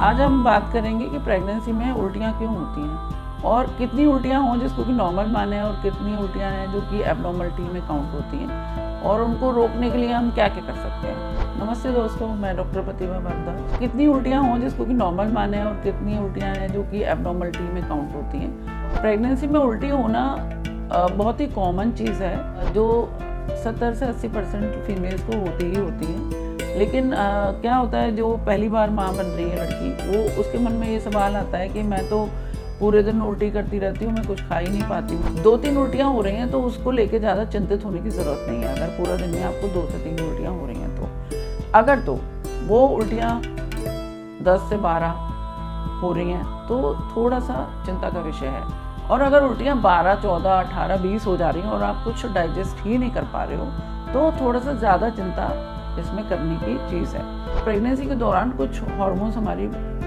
आज हम बात करेंगे कि प्रेगनेंसी में उल्टियाँ क्यों होती हैं और कितनी उल्टियाँ हों जिसको कि नॉर्मल माने और कितनी उल्टियाँ हैं जो कि एब्नॉर्मलिटी में काउंट होती हैं और उनको रोकने के लिए हम क्या क्या कर सकते हैं। नमस्ते दोस्तों, मैं डॉक्टर प्रतिभा भारद्वाज। कितनी उल्टियाँ हों जिसको कि नॉर्मल माने और कितनी उल्टियाँ हैं जो कि एब्नॉर्मलिटी में काउंट होती हैं। प्रेगनेंसी में उल्टी होना बहुत ही कॉमन चीज़ है जो 70 से 80% फीमेल्स को होती ही होती है। लेकिन क्या होता है, जो पहली बार माँ बन रही है लड़की, वो उसके मन में ये सवाल आता है कि मैं तो पूरे दिन उल्टी करती रहती हूँ, मैं कुछ खा ही नहीं पाती हूँ। 2-3 उल्टियाँ हो रही हैं तो उसको लेके ज़्यादा चिंतित होने की ज़रूरत नहीं है। अगर पूरा दिन में आपको 2 से 3 उल्टियाँ हो रही हैं तो वो उल्टियाँ 10 से 12 हो रही हैं तो थोड़ा सा चिंता का विषय है। और अगर उल्टियाँ 12, 14, 18, 20 हो जा रही हैं और आप कुछ डाइजेस्ट ही नहीं कर पा रहे हो तो थोड़ा सा ज़्यादा चिंता इसमें करने की चीज़ है। प्रेगनेंसी के दौरान कुछ हार्मोन्स हमारी,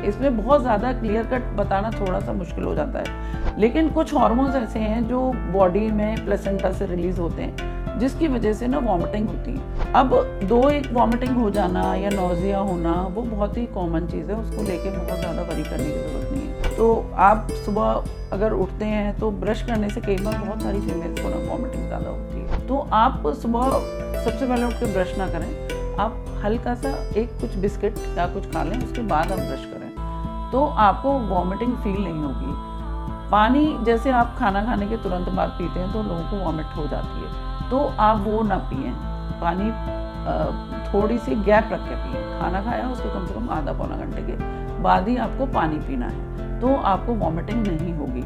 इसमें बहुत ज़्यादा क्लियर कट बताना थोड़ा सा मुश्किल हो जाता है, लेकिन कुछ हार्मोन्स ऐसे हैं जो बॉडी में प्लेसेंटा से रिलीज होते हैं जिसकी वजह से ना वॉमिटिंग होती है। अब एक वॉमिटिंग हो जाना या नोजिया होना वो बहुत ही कॉमन चीज़ है, उसको लेके बहुत ज़्यादा वरी करने की ज़रूरत नहीं है। तो आप सुबह अगर उठते हैं तो ब्रश करने से कई बार बहुत सारी फीमेल्स को ना वॉमिटिंग ज़्यादा होती है, तो आप सुबह सबसे पहले उठ के ब्रश ना करें, आप हल्का सा एक कुछ बिस्किट या कुछ खा लें, उसके बाद आप ब्रश करें तो आपको वॉमिटिंग फील नहीं होगी। पानी जैसे आप खाना खाने के तुरंत बाद पीते हैं तो लोगों को वॉमिट हो जाती है, तो आप वो ना पिएं। पानी थोड़ी सी गैप रख के पिएं। खाना खाया उसके कम से कम आधा पौना घंटे के बाद ही आपको पानी पीना है, तो आपको वॉमिटिंग नहीं होगी।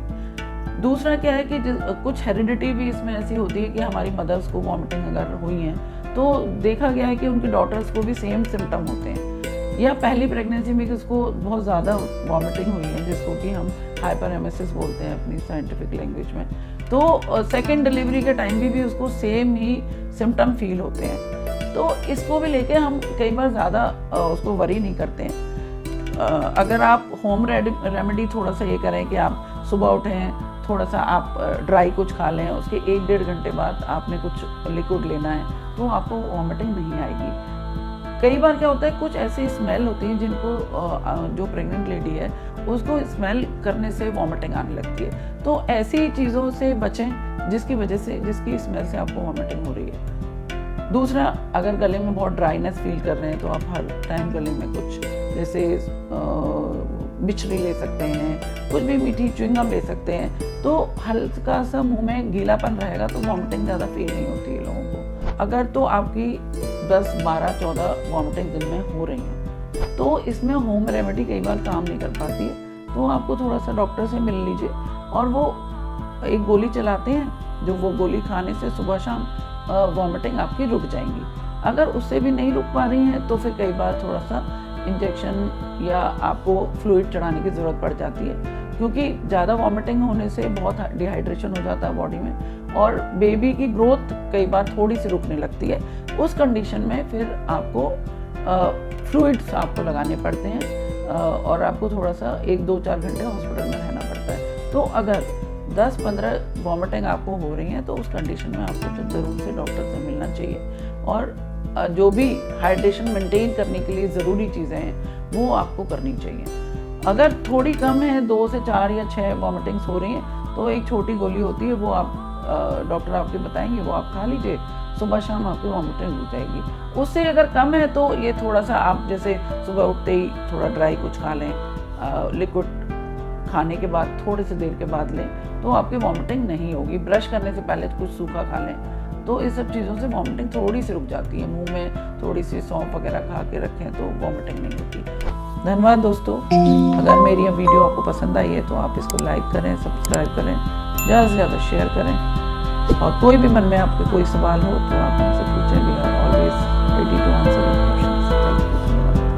दूसरा क्या है कि कुछ हेरिडिटी भी इसमें ऐसी होती है कि हमारी मदर्स को वॉमिटिंग अगर हुई है तो देखा गया है कि उनकी डॉटर्स को भी सेम सिम्टम होते हैं, या पहली प्रेगनेंसी में किसको बहुत ज़्यादा वॉमिटिंग हुई है जिसको कि हम हाइपरेमेसिस बोलते हैं अपनी साइंटिफिक लैंग्वेज में, तो सेकेंड डिलीवरी के टाइम भी उसको सेम ही सिम्टम फील होते हैं। तो इसको भी लेके हम कई बार ज़्यादा उसको वरी नहीं करते हैं। अगर आप होम रेमेडी थोड़ा सा ये करें कि आप सुबह उठें, थोड़ा सा आप ड्राई कुछ खा लें, उसके 1-1.5 घंटे बाद आपने कुछ लिक्विड लेना है तो आपको वॉमिटिंग नहीं आएगी। कई बार क्या होता है, कुछ ऐसी स्मेल होती है जिनको जो प्रेग्नेंट लेडी है उसको स्मेल करने से वॉमिटिंग आने लगती है, तो ऐसी चीज़ों से बचें जिसकी स्मेल से आपको वॉमिटिंग हो रही है। दूसरा, अगर गले में बहुत ड्राइनेस फील कर रहे हैं तो आप हर टाइम गले में कुछ जैसे बिचरी ले सकते हैं, कुछ भी मीठी च्युइंगम ले सकते हैं, तो हल्का सा मुंह में गीलापन रहेगा तो वॉमिटिंग ज़्यादा फील नहीं होती है लोगों को। अगर तो आपकी 10, 12, 14 वॉमिटिंग दिन में हो रही हैं तो इसमें होम रेमेडी कई बार काम नहीं कर पाती है, तो आपको थोड़ा सा डॉक्टर से मिल लीजिए और वो एक गोली चलाते हैं, जो वो गोली खाने से सुबह शाम वॉमिटिंग आपकी रुक जाएंगी। अगर उससे भी नहीं रुक पा रही हैं तो फिर कई बार थोड़ा सा इंजेक्शन या आपको फ्लूइड चढ़ाने की ज़रूरत पड़ जाती है, क्योंकि ज़्यादा वॉमिटिंग होने से बहुत डिहाइड्रेशन हो जाता है बॉडी में और बेबी की ग्रोथ कई बार थोड़ी सी रुकने लगती है। उस कंडीशन में फिर आपको फ्लूइड्स आपको लगाने पड़ते हैं और आपको थोड़ा सा 1-2-4 घंटे हॉस्पिटल में रहना पड़ता है। तो अगर 10-15 वॉमिटिंग आपको हो रही हैं तो उस कंडीशन में आपको ज़रूर से डॉक्टर से मिलना चाहिए और जो भी हाइड्रेशन मेंटेन करने के लिए ज़रूरी चीज़ें हैं वो आपको करनी चाहिए। अगर थोड़ी कम है, 2 से 4 या 6 वॉमिटिंग्स हो रही हैं तो एक छोटी गोली होती है, वो आप डॉक्टर आपके बताएंगे, वो आप खा लीजिए, सुबह शाम आपकी वॉमिटिंग हो जाएगी। उससे अगर कम है तो ये थोड़ा सा आप जैसे सुबह उठते ही थोड़ा ड्राई कुछ खा लें, लिक्विड खाने के बाद थोड़ी सी देर के बाद लें तो आपकी वॉमिटिंग नहीं होगी। ब्रश करने से पहले कुछ सूखा खा लें तो इस सब चीज़ों से वॉमिटिंग थोड़ी सी रुक जाती है। मुंह में थोड़ी सी सौंफ वगैरह खा के रखें तो वॉमिटिंग नहीं होती। धन्यवाद दोस्तों। अगर मेरी ये वीडियो आपको पसंद आई है तो आप इसको लाइक करें, सब्सक्राइब करें, ज़्यादा से ज़्यादा शेयर करें और कोई भी मन में आपके कोई सवाल हो तो आप मुझसे पूछें, we are always ready to answer.